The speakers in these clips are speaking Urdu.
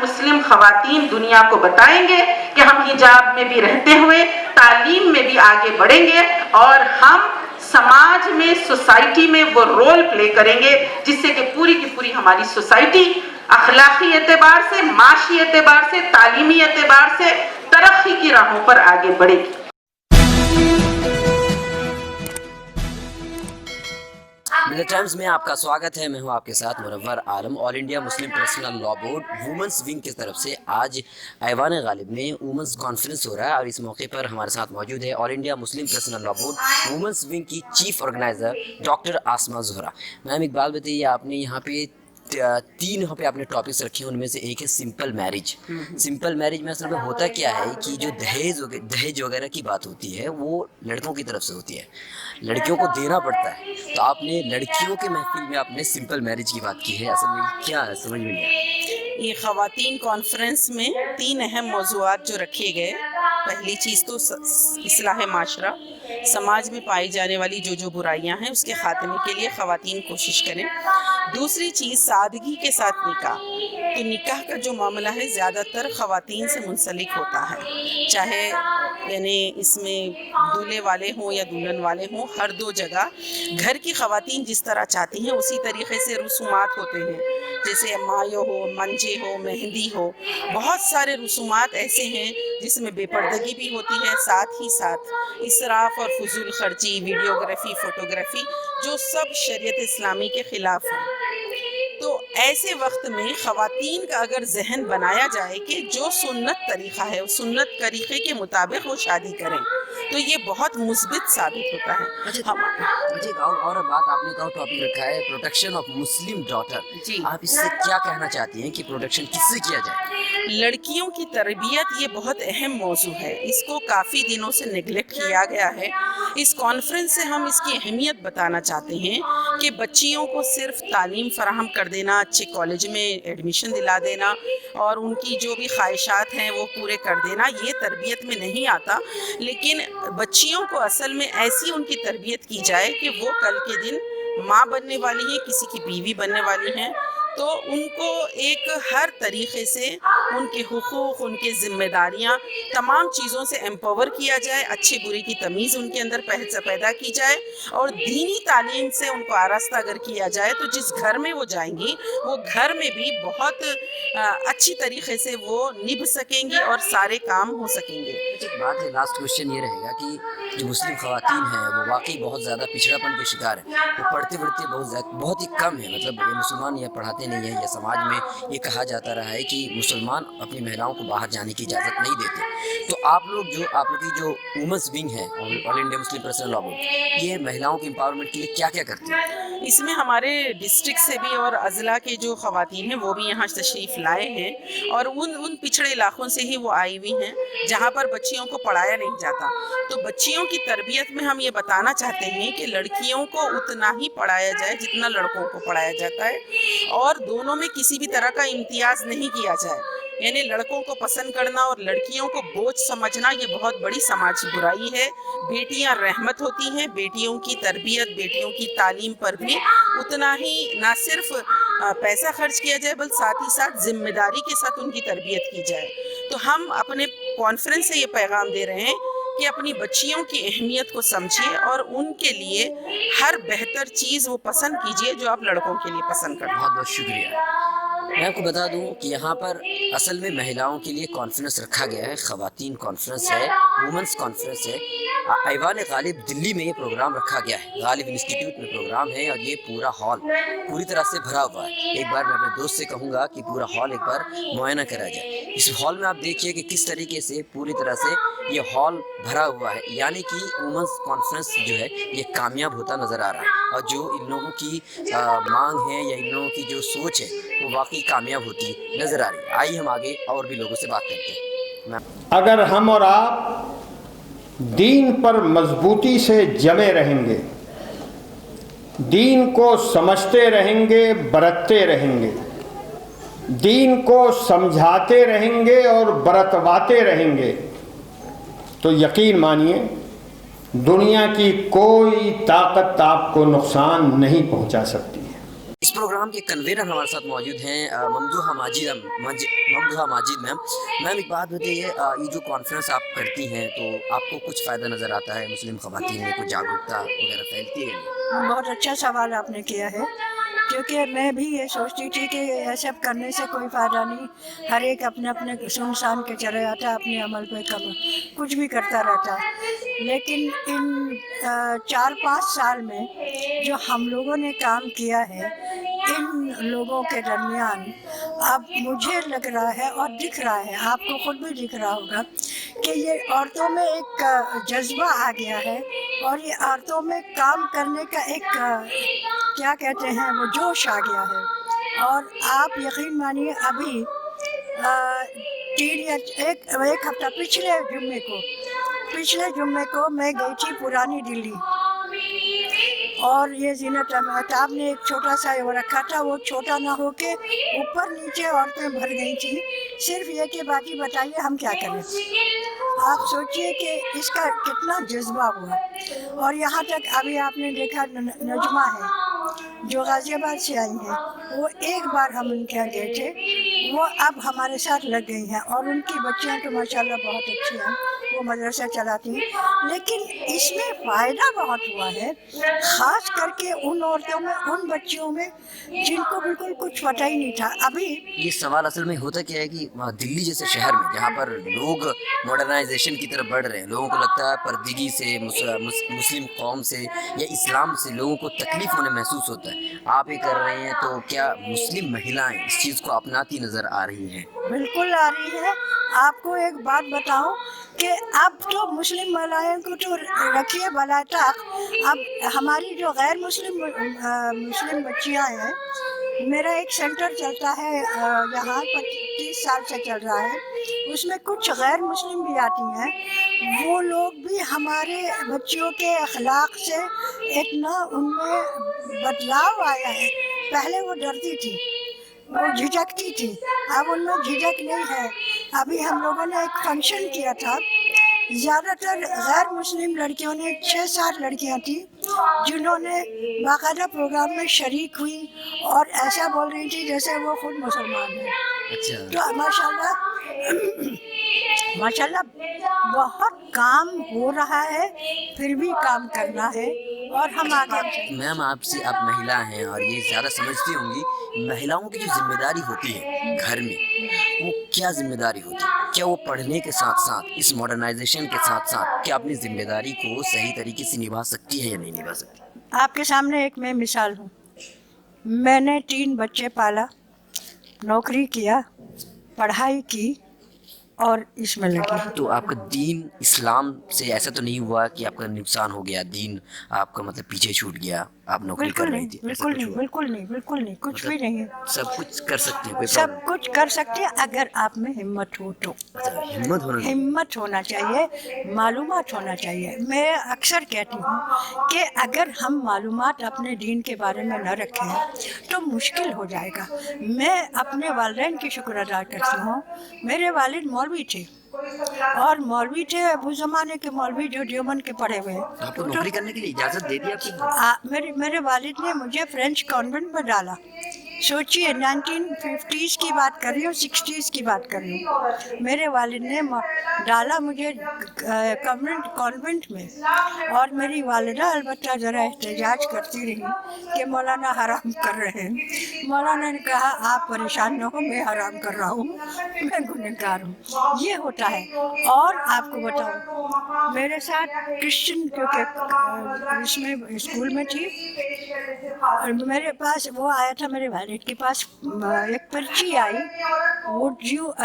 مسلم خواتین دنیا کو بتائیں گے کہ ہم حجاب میں بھی رہتے ہوئے تعلیم میں بھی آگے بڑھیں گے اور ہم سماج میں سوسائٹی میں وہ رول پلے کریں گے جس سے کہ پوری کی پوری ہماری سوسائٹی اخلاقی اعتبار سے، معاشی اعتبار سے، تعلیمی اعتبار سے ترقی کی راہوں پر آگے بڑھے گی۔ میڈیا ٹائمز میں آپ کا سواگت ہے، میں ہوں آپ کے ساتھ Munawwar Alam. All India Muslim personal law board women's wing کی طرف سے آج ایوان غالب میں وومنس کانفرنس ہو رہا ہے اور اس موقع پر ہمارے ساتھ موجود ہے All India Muslim personal law board women's wing کی chief organiser doctor Asma Zehra. Ma'am Iqbal بتائیے، آپ نے یہاں پہ تین آپ نے ٹاپکس رکھے ہیں، ان میں سے ایک ہے سمپل میرج۔ سمپل میرج میں اصل میں ہوتا کیا ہے کہ جو دہیج وغیرہ کی بات ہوتی ہے وہ لڑکوں کی طرف سے ہوتی ہے، لڑکیوں کو دینا پڑتا ہے۔ تو آپ نے لڑکیوں کے محفل میں آپ نے سمپل میرج کی بات کی ہے، اصل میں کیا ہے سمجھ میں نہیں آیا؟ یہ خواتین کانفرنس میں تین اہم موضوعات جو رکھے گئے، پہلی چیز تو اصلاح معاشرہ، سماج میں پائی جانے والی جو برائیاں ہیں اس کے خاتمے کے لیے خواتین کوشش کریں۔ دوسری چیز سادگی کے ساتھ نکاح، تو نکاح کا جو معاملہ ہے زیادہ تر خواتین سے منسلک ہوتا ہے، چاہے یعنی اس میں دولہے والے ہوں یا دلہن والے ہوں، ہر دو جگہ گھر کی خواتین جس طرح چاہتی ہیں اسی طریقے سے رسومات ہوتے ہیں، جیسے مایو ہو، منجے ہو، مہندی ہو، بہت سارے رسومات ایسے ہیں جس میں بے پردگی بھی ہوتی ہے، ساتھ ہی ساتھ اسراف اور فضول خرچی، ویڈیوگرافی، فوٹوگرافی، جو سب شریعت اسلامی کے خلاف ہے۔ تو ایسے وقت میں خواتین کا اگر ذہن بنایا جائے کہ جو سنت طریقہ ہے اس سنت طریقے کے مطابق وہ شادی کریں تو یہ بہت مثبت ثابت ہوتا ہے۔ اچھا اور بات آپ نے ٹاپک رکھا ہے پروٹیکشن آف مسلم ڈاٹر۔ جی، آپ اس سے کیا کہنا چاہتی ہیں کہ پروٹیکشن کس سے کیا جائے؟ لڑکیوں کی تربیت یہ بہت اہم موضوع ہے، اس کو کافی دنوں سے نیگلیکٹ کیا گیا ہے۔ اس کانفرنس سے ہم اس کی اہمیت بتانا چاہتے ہیں کہ بچیوں کو صرف تعلیم فراہم کر دینا، اچھے کالج میں ایڈمیشن دلا دینا اور ان کی جو بھی خواہشات ہیں وہ پورے کر دینا یہ تربیت میں نہیں آتا، لیکن بچیوں کو اصل میں ایسی ان کی تربیت کی جائے کہ وہ کل کے دن ماں بننے والی ہیں، کسی کی بیوی بننے والی ہیں، تو ان کو ایک ہر طریقے سے ان کے حقوق، ان کے ذمہ داریاں، تمام چیزوں سے امپاور کیا جائے، اچھے برے کی تمیز ان کے اندر پیدا کی جائے اور دینی تعلیم سے ان کو آراستہ اگر کیا جائے تو جس گھر میں وہ جائیں گی وہ گھر میں بھی بہت اچھی طریقے سے وہ نبھ سکیں گی اور سارے کام ہو سکیں گے۔ ایک بات ہے، لاسٹ کوشچن یہ رہے گا کہ جو مسلم خواتین ہیں وہ واقعی بہت زیادہ پچھڑا پن کے شکار ہیں، وہ پڑھتے بہت ہی کم ہیں، مطلب یہ مسلمان یہ پڑھاتے نہیں ہیں، یا سماج میں یہ کہا جاتا رہا ہے کہ مسلمان اپنی مہیلاؤں کو باہر جانے کی اجازت نہیں دیتے۔ تو آپ لوگ کی جو وومنس ونگ ہے All India Muslim personal law board, یہ مہیلاؤں کے امپاورمنٹ کے لیے کیا کیا کرتی ہیں؟ اس میں ہمارے ڈسٹرکٹ سے بھی اور اضلاع کے جو خواتین ہیں وہ بھی یہاں تشریف لائے ہیں اور ان پچھڑے علاقوں سے ہی وہ آئی ہوئی ہیں جہاں پر بچیوں کو پڑھایا نہیں جاتا۔ تو بچیوں کی تربیت میں ہم یہ بتانا چاہتے ہیں کہ لڑکیوں کو اتنا ہی پڑھایا جائے جتنا لڑکوں کو پڑھایا جاتا ہے اور دونوں میں کسی بھی طرح کا امتیاز نہیں کیا جائے، یعنی لڑکوں کو پسند کرنا اور لڑکیوں کو بوجھ سمجھنا یہ بہت بڑی سماجی برائی ہے۔ بیٹیاں رحمت ہوتی ہیں، بیٹیوں کی تربیت، بیٹیوں کی تعلیم پر بھی اتنا ہی نہ صرف پیسہ خرچ کیا جائے بلکہ ساتھ ہی ساتھ ذمہ داری کے ساتھ ان کی تربیت کی جائے۔ تو ہم اپنے کانفرنس سے یہ پیغام دے رہے ہیں کہ اپنی بچیوں کی اہمیت کو سمجھیے اور ان کے لیے ہر بہتر چیز وہ پسند کیجیے جو آپ لڑکوں کے لیے پسند کرتے ہیں۔ بہت بہت شکریہ۔ میں آپ کو بتا دوں کہ یہاں پر اصل میں مہیلاؤں کے لیے کانفرنس رکھا گیا ہے، خواتین کانفرنس ہے، وومنس کانفرنس ہے۔ ایوان غالب دلی میں یہ پروگرام رکھا گیا ہے، غالب انسٹیٹیوٹ میں پروگرام ہے اور یہ پورا ہال پوری طرح سے بھرا ہوا ہے۔ ایک بار میں اپنے دوست سے کہوں گا کہ پورا ہال ایک بار معائنہ کرا جائے۔ اس ہال میں آپ دیکھیے کہ کس طریقے سے پوری طرح سے یہ ہال بھرا ہوا ہے، یعنی کہ وومنس کانفرنس جو ہے یہ کامیاب ہوتا نظر آ رہا ہے اور جو ان لوگوں کی مانگ ہے یا ان لوگوں کی جو سوچ ہے وہ واقعی کامیاب ہوتی نظر آ رہی ہے۔ آئیے ہم آگے اور بھی لوگوں سے بات کرتے ہیں۔ اگر ہم اور آپ دین پر مضبوطی سے جمے رہیں گے، دین کو سمجھتے رہیں گے، برتتے رہیں گے، دین کو سمجھاتے رہیں گے اور برتواتے رہیں گے تو یقین مانیے دنیا کی کوئی طاقت آپ کو نقصان نہیں پہنچا سکتی ہے۔ اس پروگرام پیغام کے کنوینر ہمارے ساتھ موجود ہیں ممدوحہ ماجد میم. میم ایک بات بتائیے, یہ جو کانفرنس آپ کرتی ہیں تو آپ کو کچھ فائدہ نظر آتا ہے مسلم خواتین میں, کچھ جاگرکتا وغیرہ پھیلتی ہے؟ بہت اچھا سوال آپ نے کیا ہے, کیونکہ میں بھی یہ سوچتی تھی کہ یہ سب کرنے سے کوئی فائدہ نہیں, ہر ایک اپنے اپنے سنسان کے چلے جاتا, اپنے عمل پہ کچھ بھی کرتا رہتا. لیکن ان 4-5 سال میں جو ہم لوگوں نے کام کیا ہے ان لوگوں کے درمیان, اب مجھے لگ رہا ہے اور دکھ رہا ہے, آپ کو خود بھی دکھ رہا ہوگا کہ یہ عورتوں میں ایک جذبہ آ گیا ہے, اور یہ عورتوں میں کام کرنے کا ایک کیا کہتے ہیں وہ جوش آ گیا ہے. اور آپ یقین مانیے ابھی 1 ہفتہ پچھلے جمعے کو میں گئی تھی پرانی دلی, اور یہ زینت مہتاب نے ایک چھوٹا سا وہ رکھا تھا, وہ چھوٹا نہ ہو کے اوپر نیچے عورتیں بھر گئی تھیں, صرف یہ کہ باقی بتائیے ہم کیا کریں. آپ سوچئے کہ اس کا کتنا جذبہ ہوا. اور یہاں تک ابھی آپ نے دیکھا نجمہ ہے جو غازی آباد سے آئی ہیں, وہ ایک بار ہم ان کے یہاں گئے تھے, وہ اب ہمارے ساتھ لگ گئی ہیں, اور ان کی بچیاں تو ماشاءاللہ بہت اچھی ہیں, وہ مدرسہ چلاتی ہیں. لیکن اس میں فائدہ بہت ہوا ہے, خاص کر کے ان عورتوں میں, ان بچیوں میں جن کو بالکل کچھ پتہ ہی نہیں تھا. ابھی یہ سوال اصل میں ہوتا کیا ہے کہ دلی جیسے شہر میں جہاں پر لوگ ماڈرنائزیشن کی طرف بڑھ رہے ہیں, لوگوں کو لگتا ہے پردگی سے, مسلم قوم سے یا اسلام سے لوگوں کو تکلیف ہونے محسوس ہوتا ہے. آپ یہ کر رہے ہیں تو کیا مسلم مہیلائیں اس چیز کو اپناتی نظر آ رہی ہیں؟ بالکل آ رہی ہے. آپ کو ایک بات بتاؤں کہ اب تو مسلم مہیلائیں کو تو رکھیے بلا طاق, اب ہماری جو غیر مسلم بچیاں ہیں, میرا ایک سینٹر چلتا ہے یہاں 30 سال سے چل رہا ہے, اس میں کچھ غیر مسلم بھی آتی ہیں. وہ لوگ بھی ہمارے بچیوں کے اخلاق سے اتنا ان میں بدلاؤ آیا ہے. پہلے وہ ڈرتی تھی, وہ جھجکتی تھی, اب ان میں جھجک نہیں ہے. ابھی ہم لوگوں نے ایک فنکشن کیا تھا, زیادہ تر غیر مسلم لڑکیوں نے, 6-7 لڑکیاں تھیں جنہوں نے باقاعدہ پروگرام میں شریک ہوئی اور ایسا بول رہی تھی جیسے وہ خود مسلمان ہیں. تو ماشاءاللہ بہت کام ہو رہا ہے, پھر بھی کام کرنا ہے اور ہم آگے. میم آپ مہیلا ہیں اور یہ زیادہ سمجھتی ہوں گی, مہیلاؤں کی جو ذمہ داری ہوتی ہے گھر میں, وہ کیا ذمہ داری ہوتی ہے؟ کیا وہ پڑھنے کے ساتھ ساتھ, اس ماڈرنائزیشن کے ساتھ ساتھ, کیا اپنی ذمہ داری کو صحیح طریقے سے نبھا سکتی ہے یا نہیں نبھا سکتی؟ آپ کے سامنے ایک میں مثال ہوں. میں نے 3 بچے پالا, نوکری کیا, پڑھائی کی اور اس میں لگی. تو آپ کا دین اسلام سے ایسا تو نہیں ہوا کہ آپ کا نقصان ہو گیا, دین آپ کا مطلب پیچھے چھوٹ گیا, آپ نوکری کر رہی تھی؟ بالکل نہیں, کچھ بھی نہیں. سب کچھ کر سکتے ہیں, سب کچھ کر سکتے ہیں اگر آپ میں ہمت ہو تو. ہمت ہونا چاہیے, معلومات ہونا چاہیے. میں اکثر کہتی ہوں کہ اگر ہم معلومات اپنے دین کے بارے میں نہ رکھیں تو مشکل ہو جائے گا. میں اپنے والدین کی شکر ادا کرتی ہوں. میرے والد مولوی تھے, اور مولوی تھے ابو زمانے کے مولوی جو دیوبند کے پڑھے ہوئے. آپ کو نوکری کرنے کے لیے اجازت دے دی آپ کی؟ میرے والد نے مجھے فرینچ کانوینٹ میں ڈالا. سوچئے 1950s کی بات کر رہی ہوں, 60s کی بات کر رہی ہوں. میرے والد نے ڈالا مجھے کانوینٹ میں, اور میری والدہ البتہ ذرا احتجاج کرتی رہی کہ مولانا حرام کر رہے ہیں. مولانا نے کہا آپ پریشان نہ ہو, میں حرام کر رہا ہوں, میں گنہگار ہوں. یہ ہوتا ہے. اور آپ کو بتاؤں, میرے ساتھ کرسچن, کیونکہ اس میں اسکول میں تھی, میرے پاس وہ آیا تھا, میرے والد کے پاس ایک پرچی آئی,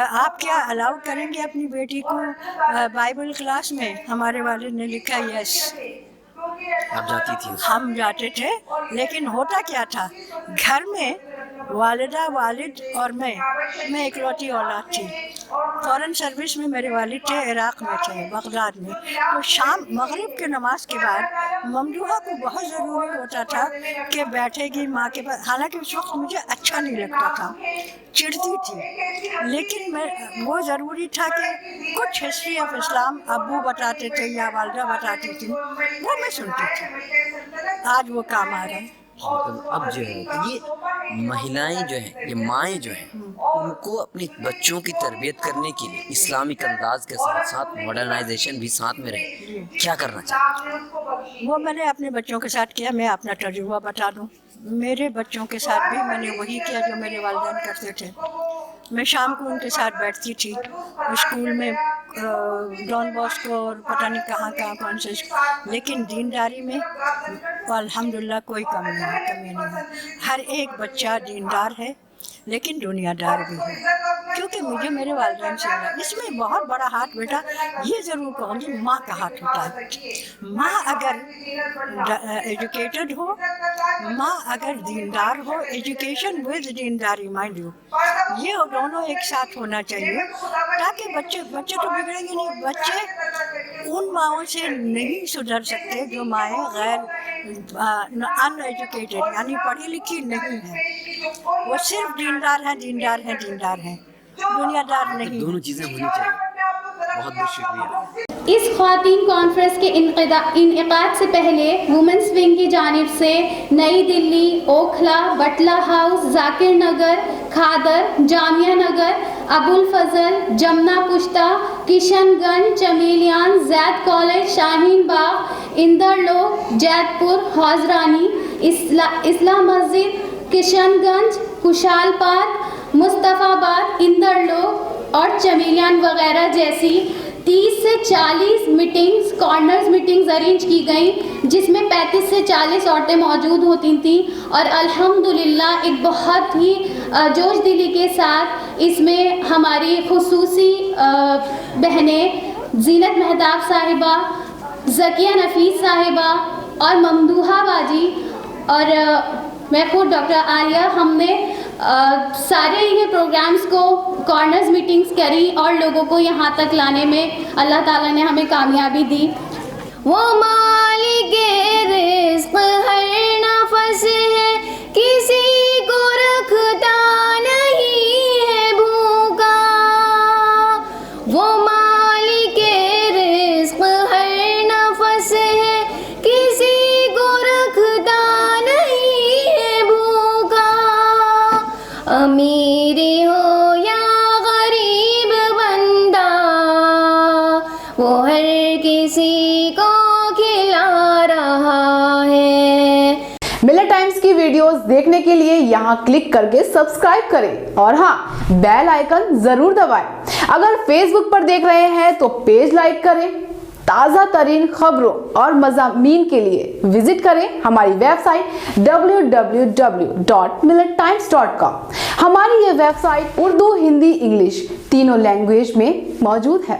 آپ کیا الاؤ کریں گے اپنی بیٹی کو بائبل کلاس میں؟ ہمارے والد نے لکھا یس. آپ جاتی تھی؟ ہم جاتے تھے. لیکن ہوتا کیا تھا, گھر میں والدہ, والد اور میں اکلوتی اولاد تھی. فورن سروس میں میرے والد تھے, عراق میں تھے, بغداد میں. تو شام مغرب کے نماز کے بعد ممدوحہ کو بہت ضروری ہوتا تھا کہ بیٹھے گی ماں کے پاس. حالانکہ اس وقت مجھے اچھا نہیں لگتا تھا, چڑھتی تھی, لیکن وہ ضروری تھا کہ کچھ ہسٹری آف اسلام ابو بتاتے تھے یا والدہ بتاتی تھی, وہ میں سنتی تھی. آج وہ کام آ رہا ہے. اب جو ہے یہ مہلائیں جو ہیں، یہ مائیں جو ہیں، ان کو اپنے بچوں کی تربیت کرنے کے لیے اسلامک انداز کے ساتھ ساتھ ماڈرنائزیشن بھی ساتھ میں رہے، کیا کرنا چاہتے وہ میں نے اپنے بچوں کے ساتھ کیا. میں اپنا تجربہ بتا دوں. میرے بچوں کے ساتھ بھی میں نے وہی کیا جو میرے والدین کرتے تھے. میں شام کو ان کے ساتھ بیٹھتی تھی اسکول میں، ڈان باسکو اور پتہ نہیں کہاں کون سے، لیکن دینداری میں الحمدللہ کوئی کمی نہیں ہے. ہر ایک بچہ دیندار ہے لیکن دنیا دار بھی ہے، کیونکہ مجھے میرے والدین سے ملا. اس میں بہت بڑا ہاتھ بیٹا یہ ضرور کہوں گی، ماں کا ہاتھ ہوتا ہے. ماں اگر ایجوکیٹڈ ہو، ماں اگر دیندار ہو، ایجوکیشن ود دینداری مائنڈ یو، یہ دونوں ایک ساتھ ہونا چاہیے تاکہ بچے تو بگڑیں گے نہیں. بچے ان ماؤں سے نہیں سدھر سکتے جو مائیں غیر ان ایجوکیٹڈ یعنی پڑھی لکھی نہیں ہیں. وہ صرف دیندار ہیں، دنیا دار نہیں. دونوں چیزیں ہونی چاہیے. بہت بہت شکریہ. اس خواتین کانفرنس کے انعقاد سے پہلے وومنس ونگ کی جانب سے نئی دلی، اوکھلا، بٹلہ ہاؤس، ذاکر نگر، کھادر، جامعہ نگر، ابو الفضل، جمنا پشتہ، کشن گنج، چمیلیان، زید کالج، شاہین باغ، اندر لوک، جیت پور، حوضرانی، اسلام مسجد، کشن گنج، کشال پارک، مصطفیٰ آباد، اندر لوک اور چمیلیان وغیرہ جیسی 30 سے 40 میٹنگز، کارنرز میٹنگز ارینج کی گئیں، جس میں 35 سے 40 عورتیں موجود ہوتی تھیں. اور الحمدللہ ایک بہت ہی جوش دلی کے ساتھ اس میں ہماری خصوصی بہنیں زینت مہتاب صاحبہ، ذکیہ نفیس صاحبہ اور ممدوحہ باجی اور میں خود ڈاکٹر عالیہ، ہم نے سارے یہ پروگرامز کو کارنرز میٹنگز کری اور لوگوں کو یہاں تک لانے میں اللہ تعالیٰ نے ہمیں کامیابی دی. وہ مالک رزق ہر نفس ہے، کسی کو رکھتا نہیں ہے بھوکا. وہ مالک رزق ہر نفس ہے، کسی کو رکھتا نہیں ہے بھوکا. امیر ہو یا غریب بندہ، وہ ہر کسی کو کھلا رہا ہے. ملت ٹائمز کی ویڈیوز دیکھنے کے لیے یہاں کلک کر کے سبسکرائب کریں اور ہاں بیل آئیکن ضرور دبائیں. اگر فیس بک پر دیکھ رہے ہیں تو پیج لائک کریں. تازہ ترین خبروں اور مضامین کے لیے وزٹ کریں ہماری ویب سائٹ www.millettimes.com. ہماری یہ web site Urdu, Hindi, English تینوں لینگویج میں موجود ہے.